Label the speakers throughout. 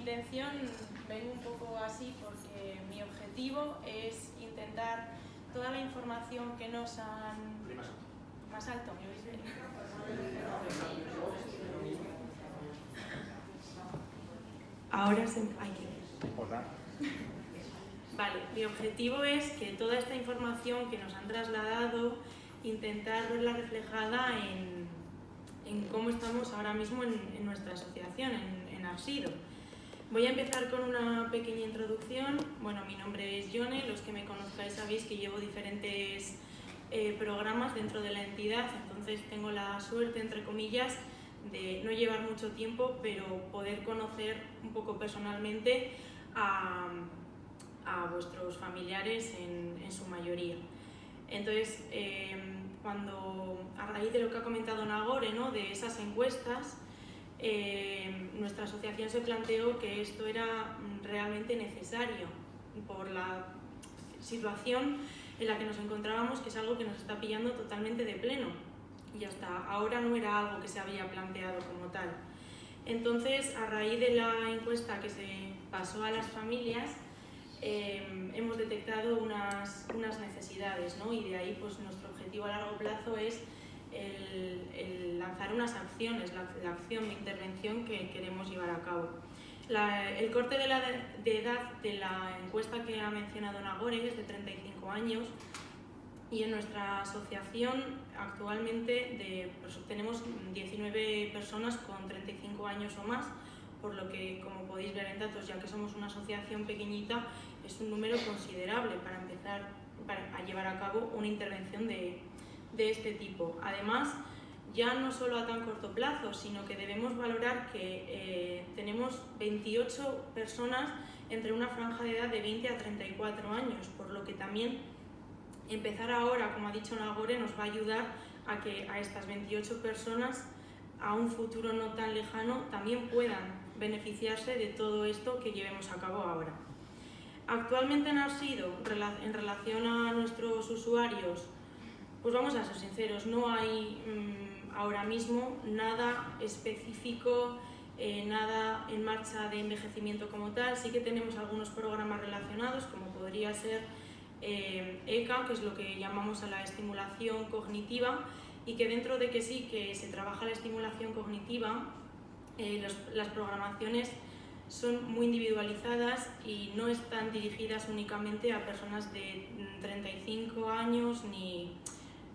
Speaker 1: intención, vengo un poco así porque mi objetivo es intentar toda la información que nos han... Más alto, ¿me oís bien? Ahora se... Ay, ¿qué?
Speaker 2: Hola.
Speaker 1: Vale, mi objetivo es que toda esta información que nos han trasladado, intentar verla reflejada en cómo estamos ahora mismo en nuestra asociación, en Arsido. Voy a empezar con una pequeña introducción. Bueno, mi nombre es Yone, los que me conozcáis sabéis que llevo diferentes programas dentro de la entidad, entonces tengo la suerte, entre comillas, de no llevar mucho tiempo, pero poder conocer un poco personalmente a vuestros familiares en su mayoría. Entonces, cuando a raíz de lo que ha comentado Nagore, ¿no?, de esas encuestas, nuestra asociación se planteó que esto era realmente necesario por la situación en la que nos encontrábamos, que es algo que nos está pillando totalmente de pleno y hasta ahora no era algo que se había planteado como tal. Entonces, a raíz de la encuesta que se pasó a las familias, hemos detectado unas necesidades, ¿no? Y de ahí pues nuestro objetivo a largo plazo es el lanzar unas acciones, la acción de intervención que queremos llevar a cabo. El corte de edad de la encuesta que ha mencionado Nagore es de 35 años y en nuestra asociación actualmente tenemos 19 personas con 35 años o más, por lo que, como podéis ver en datos, ya que somos una asociación pequeñita, es un número considerable para empezar a llevar a cabo una intervención de este tipo. Además, ya no solo a tan corto plazo, sino que debemos valorar que tenemos 28 personas entre una franja de edad de 20 a 34 años, por lo que también empezar ahora, como ha dicho Nagore, nos va a ayudar a que a estas 28 personas, a un futuro no tan lejano, también puedan beneficiarse de todo esto que llevemos a cabo ahora. Actualmente en Arsido, en relación a nuestros usuarios, pues vamos a ser sinceros, no hay ahora mismo nada específico, nada en marcha de envejecimiento como tal. Sí que tenemos algunos programas relacionados, como podría ser ECA, que es lo que llamamos a la estimulación cognitiva, y que dentro de que sí que se trabaja la estimulación cognitiva, las programaciones son muy individualizadas y no están dirigidas únicamente a personas de 35 años, ni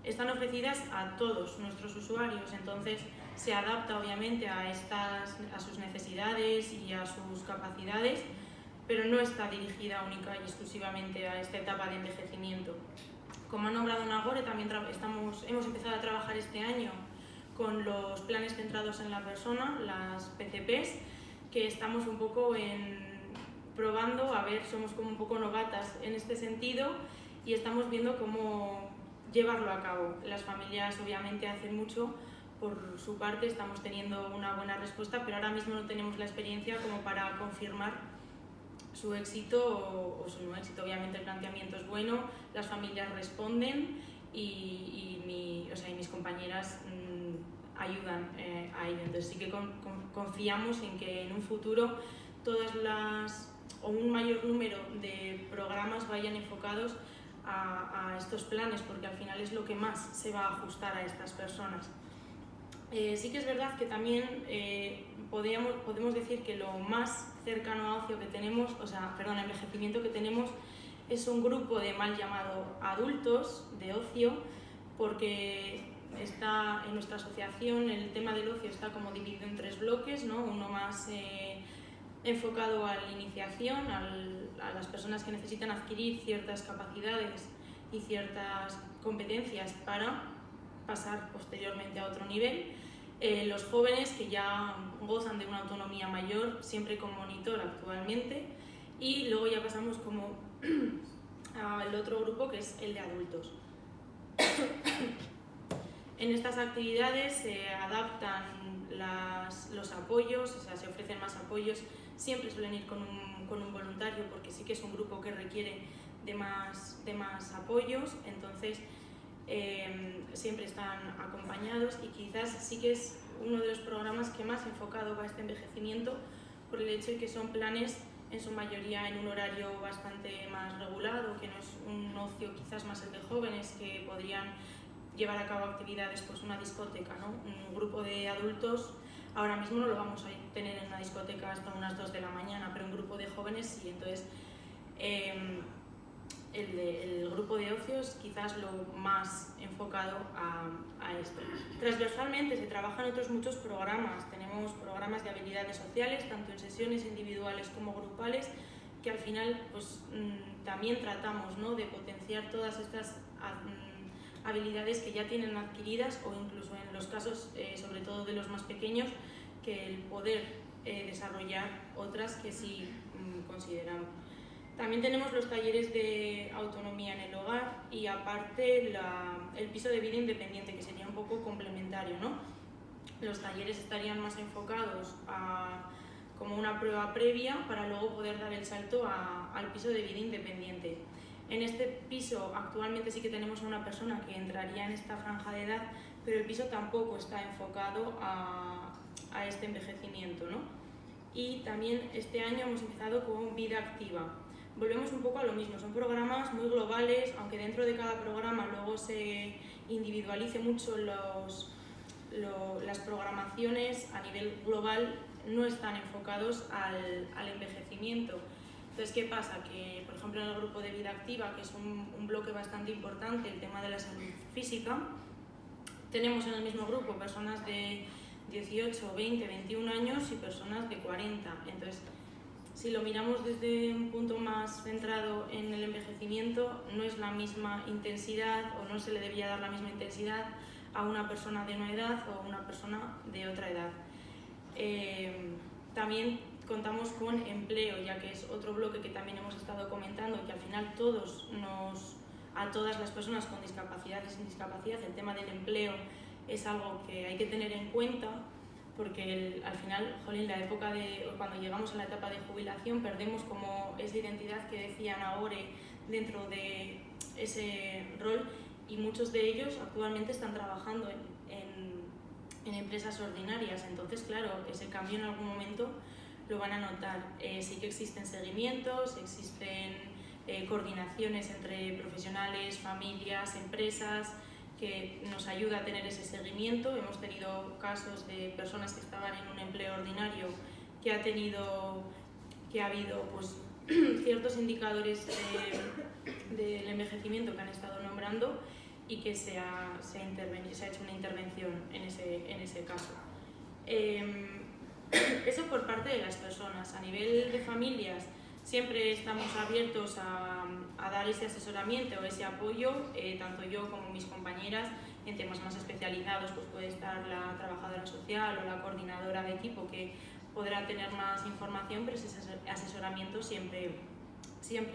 Speaker 1: están ofrecidas a todos nuestros usuarios, entonces se adapta obviamente a sus necesidades y a sus capacidades, pero no está dirigida única y exclusivamente a esta etapa de envejecimiento. Como ha nombrado Nagore, también hemos empezado a trabajar este año con los planes centrados en la persona, las PCPs, que estamos un poco probando, a ver, somos como un poco novatas en este sentido y estamos viendo cómo llevarlo a cabo. Las familias obviamente hacen mucho por su parte, estamos teniendo una buena respuesta, pero ahora mismo no tenemos la experiencia como para confirmar su éxito o su no éxito. Obviamente el planteamiento es bueno, las familias responden y mis compañeras ayudan a ello. Entonces sí que confiamos en que en un futuro un mayor número de programas vayan enfocados a estos planes, porque al final es lo que más se va a ajustar a estas personas. Sí que es verdad que también podemos decir que lo más cercano a ocio que tenemos, envejecimiento que tenemos, es un grupo de mal llamado adultos de ocio, porque en nuestra asociación el tema del ocio está como dividido en 3 bloques, ¿no? Uno más enfocado a la iniciación, a las personas que necesitan adquirir ciertas capacidades y ciertas competencias para pasar posteriormente a otro nivel. Los jóvenes que ya gozan de una autonomía mayor, siempre con monitor actualmente, y luego ya pasamos como al otro grupo, que es el de adultos. En estas actividades se adaptan los apoyos, se ofrecen más apoyos, siempre suelen ir con un voluntario, porque sí que es un grupo que requiere de más apoyos, entonces siempre están acompañados, y quizás sí que es uno de los programas que más enfocado va a este envejecimiento, por el hecho de que son planes en su mayoría en un horario bastante más regulado, que no es un ocio quizás más el de jóvenes que podrían llevar a cabo actividades, pues una discoteca, ¿no? Un grupo de adultos ahora mismo no lo vamos a tener en una discoteca hasta unas 2 de la mañana, pero un grupo de jóvenes sí. Entonces el grupo de ocios quizás lo más enfocado a esto. Transversalmente se trabajan otros muchos programas. Tenemos programas de habilidades sociales, tanto en sesiones individuales como grupales, que al final pues, también tratamos, ¿no?, de potenciar todas estas habilidades que ya tienen adquiridas, o incluso en los casos, sobre todo de los más pequeños, que el poder desarrollar otras que sí consideramos. También tenemos los talleres de autonomía en el hogar y aparte el piso de vida independiente, que sería un poco complementario, ¿no? Los talleres estarían más enfocados como una prueba previa para luego poder dar el salto al piso de vida independiente. En este piso actualmente sí que tenemos a una persona que entraría en esta franja de edad, pero el piso tampoco está enfocado a este envejecimiento, ¿no? Y también este año hemos empezado con vida activa. Volvemos un poco a lo mismo, son programas muy globales, aunque dentro de cada programa luego se individualice mucho las programaciones a nivel global, no están enfocados al envejecimiento. Entonces, ¿qué pasa? Que, por ejemplo, en el grupo de vida activa, que es un bloque bastante importante, el tema de la salud física, tenemos en el mismo grupo personas de 18, 20, 21 años y personas de 40. Entonces, si lo miramos desde un punto más centrado en el envejecimiento, no es la misma intensidad o no se le debía dar la misma intensidad a una persona de una edad o a una persona de otra edad. También contamos con empleo, ya que es otro bloque que también hemos estado comentando, que al final a todas las personas con discapacidad y sin discapacidad, el tema del empleo es algo que hay que tener en cuenta, porque al final, la época cuando llegamos a la etapa de jubilación, perdemos como esa identidad que decía ahora dentro de ese rol, y muchos de ellos actualmente están trabajando en empresas ordinarias. Entonces, claro, ese cambio en algún momento lo van a notar. Sí que existen seguimientos, existen coordinaciones entre profesionales, familias, empresas, que nos ayuda a tener ese seguimiento. Hemos tenido casos de personas que estaban en un empleo ordinario que ha habido pues, ciertos indicadores del envejecimiento que han estado nombrando y que se ha hecho una intervención en ese caso. Eso por parte de las personas. A nivel de familias, siempre estamos abiertos a dar ese asesoramiento o ese apoyo, tanto yo como mis compañeras. En temas más especializados pues puede estar la trabajadora social o la coordinadora de equipo, que podrá tener más información, pero ese asesoramiento siempre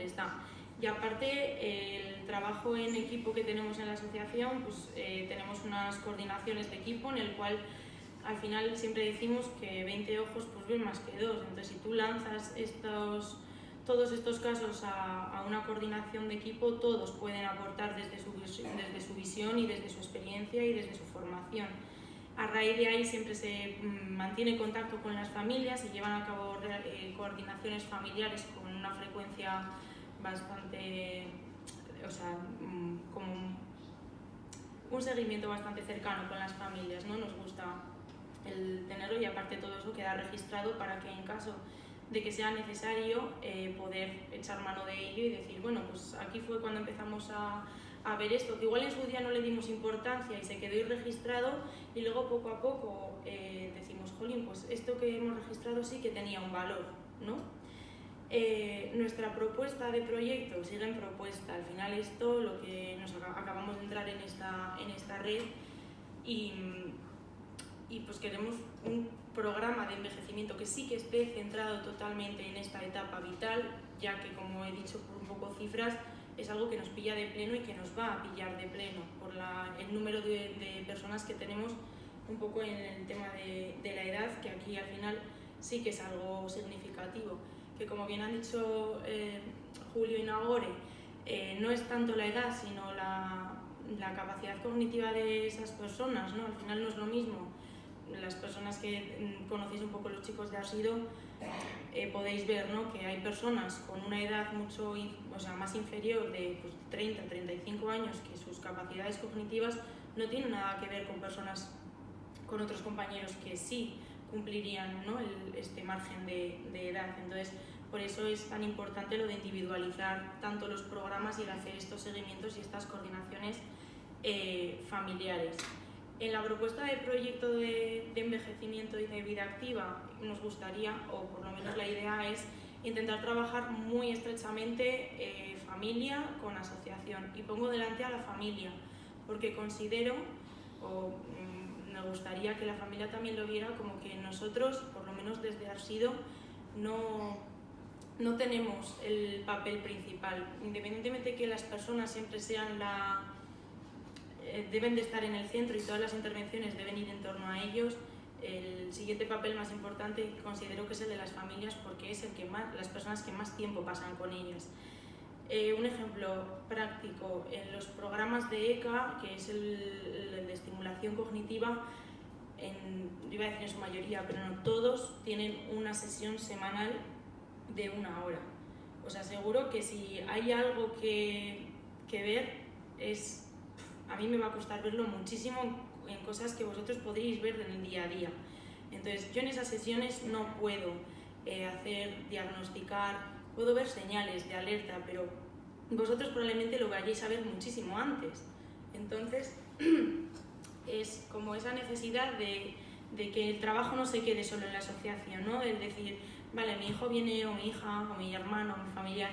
Speaker 1: está. Y aparte, el trabajo en equipo que tenemos en la asociación, pues tenemos unas coordinaciones de equipo en el cual al final siempre decimos que 20 ojos pues ven más que 2. Entonces, si tú lanzas todos estos casos a una coordinación de equipo, todos pueden aportar desde su visión y desde su experiencia y desde su formación. A raíz de ahí siempre se mantiene contacto con las familias, se llevan a cabo coordinaciones familiares con una frecuencia bastante, como un seguimiento bastante cercano con las familias, ¿no? Nos gusta el tenerlo, y aparte todo eso queda registrado para que en caso de que sea necesario poder echar mano de ello y decir, bueno, pues aquí fue cuando empezamos a ver esto, que igual en su día no le dimos importancia y se quedó irregistrado, y luego poco a poco decimos, jolín, pues esto que hemos registrado sí que tenía un valor, ¿no? Nuestra propuesta de proyecto sigue en propuesta. Al final esto, lo que nos acabamos de entrar en esta red, y pues queremos un programa de envejecimiento que sí que esté centrado totalmente en esta etapa vital, ya que, como he dicho por un poco cifras, es algo que nos pilla de pleno y que nos va a pillar de pleno por el número de personas que tenemos un poco en el tema de la edad, que aquí al final sí que es algo significativo, que como bien han dicho Julio y Nagore, no es tanto la edad, sino la capacidad cognitiva de esas personas, ¿no? Al final no es lo mismo. Las personas que conocéis un poco, los chicos de Asido, podéis ver, ¿no?, que hay personas con una edad más inferior de 30 35 años, que sus capacidades cognitivas no tienen nada que ver con personas, con otros compañeros que sí cumplirían, ¿no?, este margen de edad. Entonces, por eso es tan importante lo de individualizar tanto los programas y el hacer estos seguimientos y estas coordinaciones familiares. En la propuesta de proyecto de envejecimiento y de vida activa nos gustaría, o por lo menos la idea es, intentar trabajar muy estrechamente familia con asociación. Y pongo delante a la familia, porque considero, me gustaría que la familia también lo viera, como que nosotros, por lo menos desde Arsido, no tenemos el papel principal. Independientemente de que las personas siempre sean deben de estar en el centro y todas las intervenciones deben ir en torno a ellos, el siguiente papel más importante considero que es el de las familias, porque es las personas que más tiempo pasan con ellas. Un ejemplo práctico, en los programas de ECA, que es el de estimulación cognitiva, iba a decir en su mayoría, pero no todos, tienen una sesión semanal de 1 hora. Os aseguro que si hay algo que ver, a mí me va a costar verlo muchísimo en cosas que vosotros podréis ver en el día a día. Entonces, yo en esas sesiones no puedo diagnosticar, puedo ver señales de alerta, pero vosotros probablemente lo vayáis a ver muchísimo antes. Entonces, es como esa necesidad de que el trabajo no se quede solo en la asociación, ¿no? El decir, vale, mi hijo viene, o mi hija, o mi hermano, o mi familiar,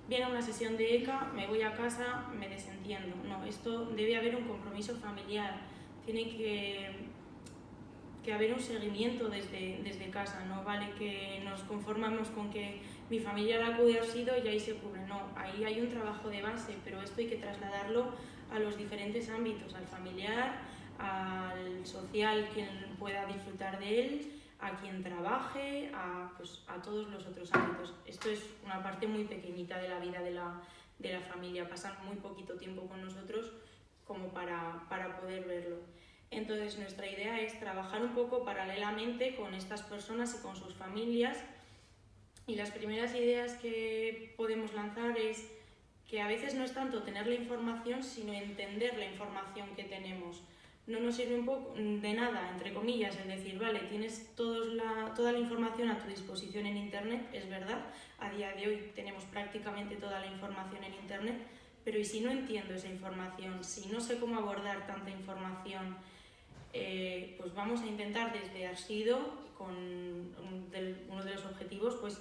Speaker 1: viene a una sesión de ECA, me voy a casa, me desentiendo. No, esto debe haber un compromiso familiar, tiene que haber un seguimiento desde casa, no vale que nos conformamos con que mi familiar acude a Arsido y ahí se cubre. No, ahí hay un trabajo de base, pero esto hay que trasladarlo a los diferentes ámbitos, al familiar, al social, quien pueda disfrutar de él, a quien trabaje, a todos los otros ámbitos. Esto es una parte muy pequeñita de la vida de la familia, pasan muy poquito tiempo con nosotros como para poder verlo. Entonces, nuestra idea es trabajar un poco paralelamente con estas personas y con sus familias, y las primeras ideas que podemos lanzar es que a veces no es tanto tener la información, sino entender la información que tenemos. No nos sirve un poco de nada, entre comillas, el decir, vale, tienes toda la información a tu disposición en Internet, es verdad, a día de hoy tenemos prácticamente toda la información en Internet, pero ¿y si no entiendo esa información? Si no sé cómo abordar tanta información, pues vamos a intentar desde Arsido, con uno de los objetivos, pues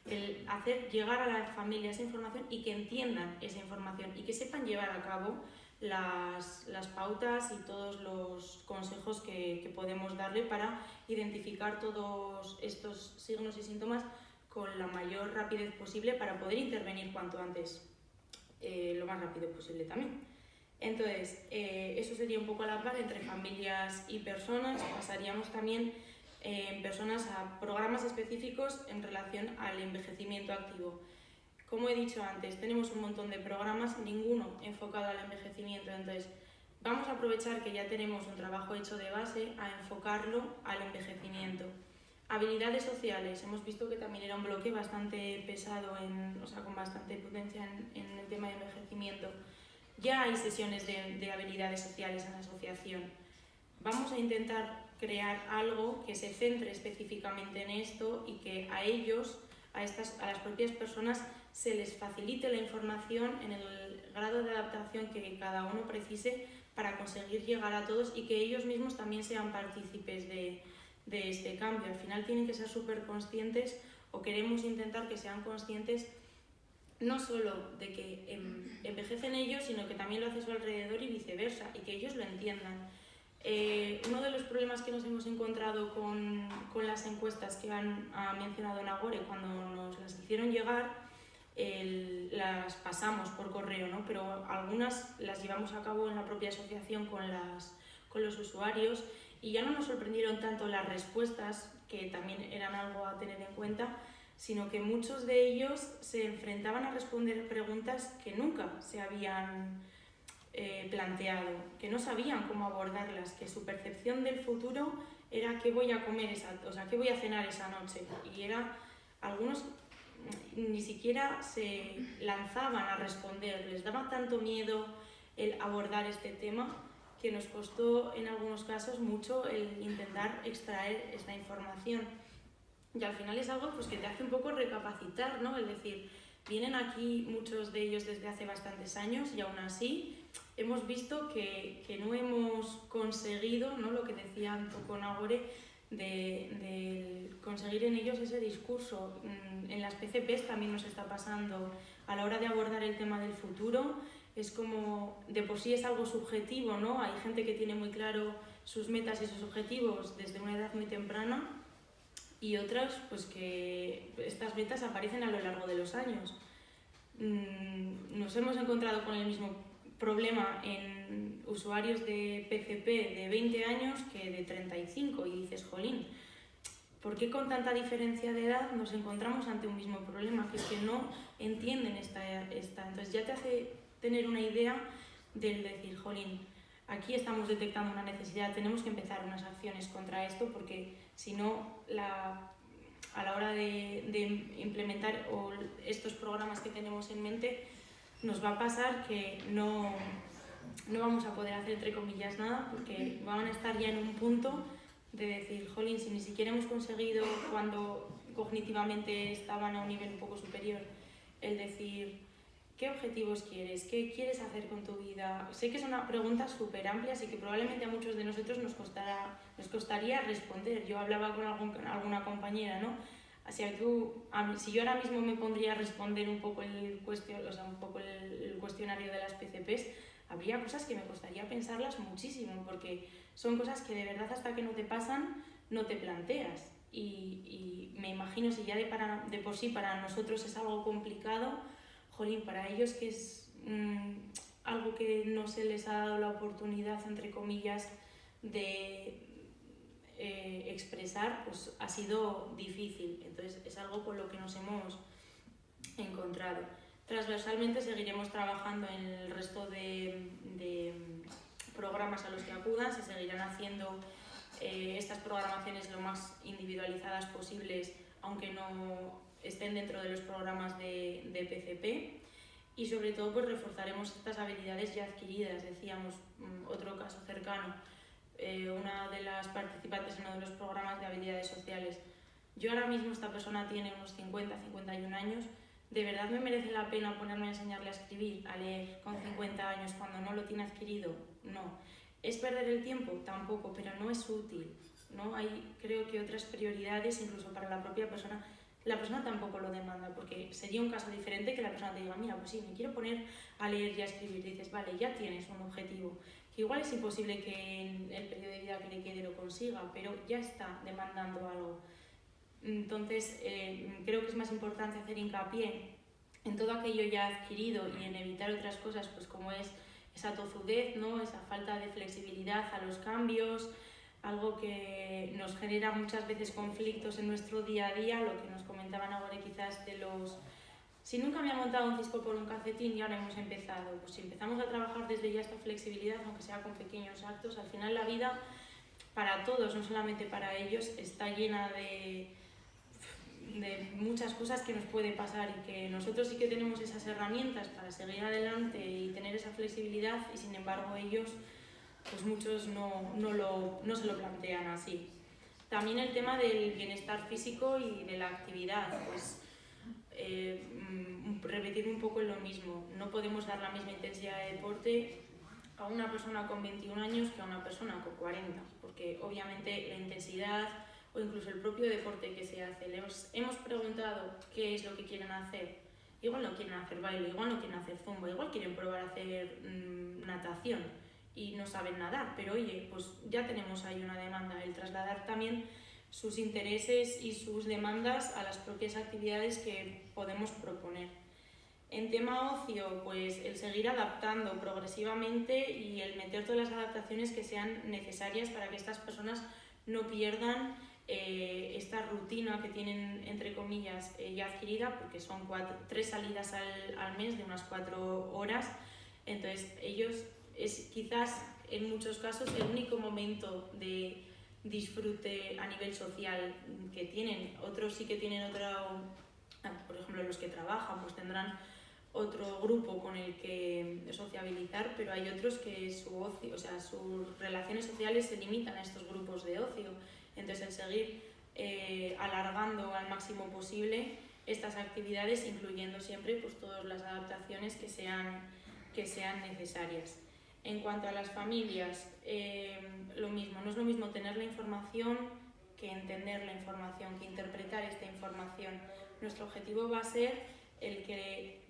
Speaker 1: el hacer llegar a la familia esa información y que entiendan esa información y que sepan llevar a cabo las pautas y todos los consejos que podemos darle para identificar todos estos signos y síntomas con la mayor rapidez posible, para poder intervenir cuanto antes, lo más rápido posible también. Entonces, eso sería un poco la par entre familias y personas. Pasaríamos también en personas a programas específicos en relación al envejecimiento activo. Como he dicho antes, tenemos un montón de programas, ninguno enfocado al envejecimiento. Entonces, vamos a aprovechar que ya tenemos un trabajo hecho de base a enfocarlo al envejecimiento. Habilidades sociales, hemos visto que también era un bloque bastante pesado, con bastante potencia en el tema de envejecimiento. Ya hay sesiones de habilidades sociales en la asociación. Vamos a intentar crear algo que se centre específicamente en esto y que a ellos, a las propias personas, se les facilite la información en el grado de adaptación que cada uno precise para conseguir llegar a todos, y que ellos mismos también sean partícipes de este cambio. Al final tienen que ser súper conscientes, o queremos intentar que sean conscientes, no solo de que envejecen ellos, sino que también lo hace su alrededor y viceversa, y que ellos lo entiendan. Uno de los problemas que nos hemos encontrado con las encuestas que ha mencionado Nagore, cuando nos las hicieron llegar, las pasamos por correo, ¿no? Pero algunas las llevamos a cabo en la propia asociación con los usuarios, y ya no nos sorprendieron tanto las respuestas, que también eran algo a tener en cuenta, sino que muchos de ellos se enfrentaban a responder preguntas que nunca se habían planteado, que no sabían cómo abordarlas, que su percepción del futuro era qué voy a comer qué voy a cenar esa noche, y era algunos ni siquiera se lanzaban a responder, les daba tanto miedo el abordar este tema que nos costó en algunos casos mucho el intentar extraer esta información. Y al final es algo pues, que te hace un poco recapacitar, ¿no? Es decir, vienen aquí muchos de ellos desde hace bastantes años y aún así hemos visto que no hemos conseguido, ¿no? Lo que decía un poco Nagore, de conseguir en ellos ese discurso. En las PCPs también nos está pasando a la hora de abordar el tema del futuro. Es como, de por sí es algo subjetivo, ¿no? Hay gente que tiene muy claro sus metas y sus objetivos desde una edad muy temprana y otras pues que estas metas aparecen a lo largo de los años. Nos hemos encontrado con el mismo problema en usuarios de PCP de 20 años que de 35 y dices, jolín, ¿por qué con tanta diferencia de edad nos encontramos ante un mismo problema? Que es que no entienden esta. Entonces ya te hace tener una idea del decir, jolín, aquí estamos detectando una necesidad, tenemos que empezar unas acciones contra esto porque si no, a la hora de implementar estos programas que tenemos en mente, nos va a pasar que no vamos a poder hacer, entre comillas, nada, porque van a estar ya en un punto de decir, jolín, si ni siquiera hemos conseguido cuando cognitivamente estaban a un nivel un poco superior, el decir, ¿qué objetivos quieres? ¿Qué quieres hacer con tu vida? Sé que es una pregunta súper amplia, así que probablemente a muchos de nosotros nos costaría responder. Yo hablaba con alguna compañera, ¿no? Si yo ahora mismo me pondría a responder un poco el cuestionario de las PCPs, habría cosas que me costaría pensarlas muchísimo, porque son cosas que de verdad hasta que no te pasan no te planteas. Y me imagino si ya de por sí para nosotros es algo complicado, jolín, para ellos que es algo que no se les ha dado la oportunidad, entre comillas, de expresar, pues ha sido difícil. Entonces es algo con lo que nos hemos encontrado. Transversalmente seguiremos trabajando en el resto de programas a los que acudan, se seguirán haciendo estas programaciones lo más individualizadas posibles, aunque no estén dentro de los programas de PCP, y sobre todo pues reforzaremos estas habilidades ya adquiridas. Decíamos, otro caso cercano, una de las participantes en uno de los programas de habilidades sociales. Yo ahora mismo, esta persona tiene unos 50-51 años, ¿de verdad me merece la pena ponerme a enseñarle a escribir, a leer con 50 años cuando no lo tiene adquirido? No. ¿Es perder el tiempo? Tampoco, pero no es útil, ¿no? Hay, creo que, otras prioridades, incluso para la propia persona. La persona tampoco lo demanda, porque sería un caso diferente que la persona te diga, mira, pues sí, me quiero poner a leer y a escribir. Dices, vale, ya tienes un objetivo, que igual es imposible que en el periodo de vida que le quede lo consiga, pero ya está demandando algo. Entonces, creo que es más importante hacer hincapié en todo aquello ya adquirido y en evitar otras cosas, pues como es esa tozudez, ¿no? Esa falta de flexibilidad a los cambios, algo que nos genera muchas veces conflictos en nuestro día a día, lo que nos comentaban ahora quizás de los... Si nunca me ha montado un cisco por un calcetín y ahora hemos empezado, pues si empezamos a trabajar desde ya esta flexibilidad, aunque sea con pequeños actos, al final la vida para todos, no solamente para ellos, está llena de muchas cosas que nos puede pasar y que nosotros sí que tenemos esas herramientas para seguir adelante y tener esa flexibilidad y sin embargo ellos, pues muchos no se lo plantean así. También el tema del bienestar físico y de la actividad, pues repetir un poco lo mismo, no podemos dar la misma intensidad de deporte a una persona con 21 años que a una persona con 40, porque obviamente la intensidad o incluso el propio deporte que se hace, les hemos preguntado qué es lo que quieren hacer, igual no quieren hacer baile, igual no quieren hacer zumba, igual quieren probar a hacer natación y no saben nadar, pero oye, pues ya tenemos ahí una demanda, el trasladar también sus intereses y sus demandas a las propias actividades que podemos proponer. En tema ocio, pues el seguir adaptando progresivamente y el meter todas las adaptaciones que sean necesarias para que estas personas no pierdan esta rutina que tienen, entre comillas, ya adquirida, porque son 3 salidas al mes de unas 4 horas. Entonces ellos es quizás en muchos casos el único momento de disfrute a nivel social que tienen. Otros sí que tienen otro, por ejemplo los que trabajan pues tendrán otro grupo con el que sociabilizar, pero hay otros que su ocio, o sea, sus relaciones sociales se limitan a estos grupos de ocio. Entonces el seguir alargando al máximo posible estas actividades, incluyendo siempre pues todas las adaptaciones que sean necesarias. En cuanto a las familias, lo mismo, no es lo mismo tener la información que entender la información, que interpretar esta información. Nuestro objetivo va a ser el que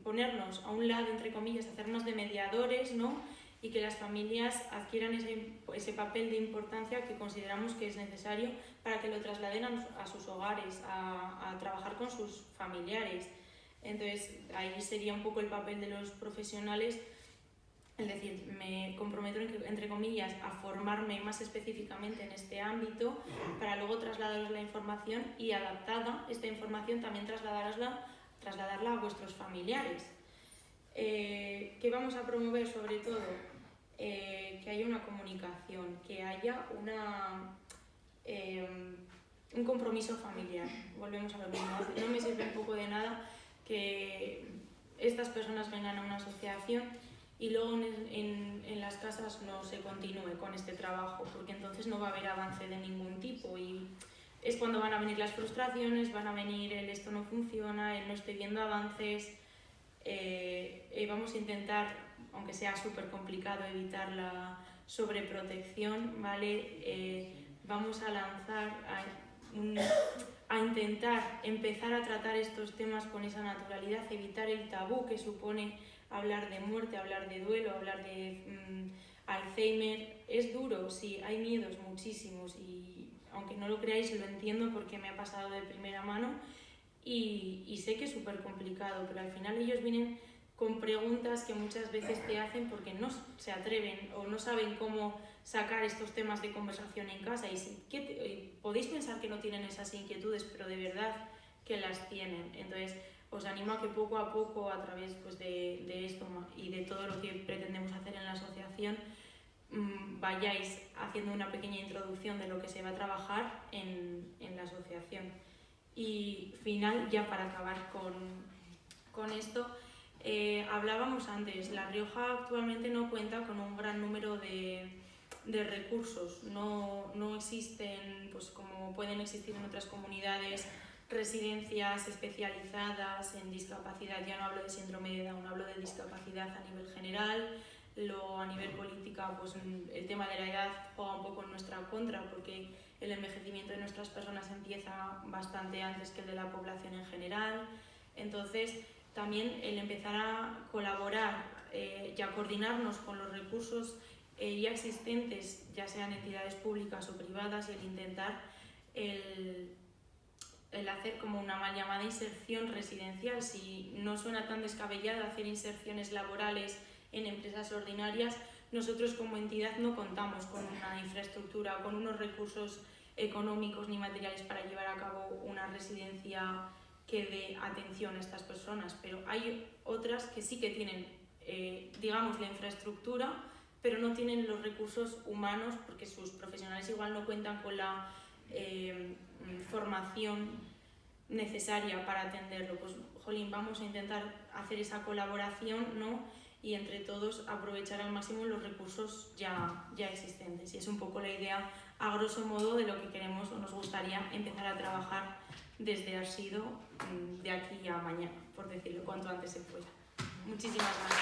Speaker 1: ponernos a un lado, entre comillas, hacernos de mediadores, ¿no? Y que las familias adquieran ese papel de importancia que consideramos que es necesario para que lo trasladen a sus hogares, a trabajar con sus familiares. Entonces, ahí sería un poco el papel de los profesionales, es decir, me comprometo, entre comillas, a formarme más específicamente en este ámbito para luego trasladaros la información y adaptada esta información también trasladarla a vuestros familiares. ¿Qué vamos a promover sobre todo? Que haya una comunicación, que haya un compromiso familiar. Volvemos a lo mismo. No me sirve un poco de nada que estas personas vengan a una asociación y luego en las casas no se continúe con este trabajo, porque entonces no va a haber avance de ningún tipo y es cuando van a venir las frustraciones, van a venir el esto no funciona, el no estoy viendo avances. Vamos a intentar, aunque sea súper complicado, evitar la sobreprotección, ¿vale? Vamos a lanzar a intentar empezar a tratar estos temas con esa naturalidad, evitar el tabú que supone hablar de muerte, hablar de duelo, hablar de Alzheimer. Es duro, sí, hay miedos muchísimos y aunque no lo creáis lo entiendo porque me ha pasado de primera mano y sé que es súper complicado, pero al final ellos vienen con preguntas que muchas veces te hacen porque no se atreven o no saben cómo sacar estos temas de conversación en casa y podéis pensar que no tienen esas inquietudes, pero de verdad que las tienen. Entonces os animo a que poco a poco, a través pues, de esto y de todo lo que pretendemos hacer en la asociación, vayáis haciendo una pequeña introducción de lo que se va a trabajar en la asociación. Y final, ya para acabar con esto, hablábamos antes, La Rioja actualmente no cuenta con un gran número de recursos, no existen, pues como pueden existir en otras comunidades, residencias especializadas en discapacidad. Ya no hablo de síndrome de Down, hablo de discapacidad a nivel general. Luego a nivel política, pues el tema de la edad juega un poco en nuestra contra porque el envejecimiento de nuestras personas empieza bastante antes que el de la población en general. Entonces también el empezar a colaborar y a coordinarnos con los recursos ya existentes, ya sean entidades públicas o privadas, y el intentar el hacer como una mal llamada inserción residencial. Si no suena tan descabellado hacer inserciones laborales en empresas ordinarias, nosotros como entidad no contamos con una infraestructura, con unos recursos económicos ni materiales para llevar a cabo una residencia que dé atención a estas personas, pero hay otras que sí que tienen, digamos, la infraestructura, pero no tienen los recursos humanos porque sus profesionales igual no cuentan con la formación necesaria para atenderlo. Pues, jolín, vamos a intentar hacer esa colaboración, ¿no? Y entre todos aprovechar al máximo los recursos ya existentes. Y es un poco la idea, a grosso modo, de lo que queremos o nos gustaría empezar a trabajar desde Arsido de aquí a mañana, por decirlo, cuanto antes se pueda. Muchísimas gracias.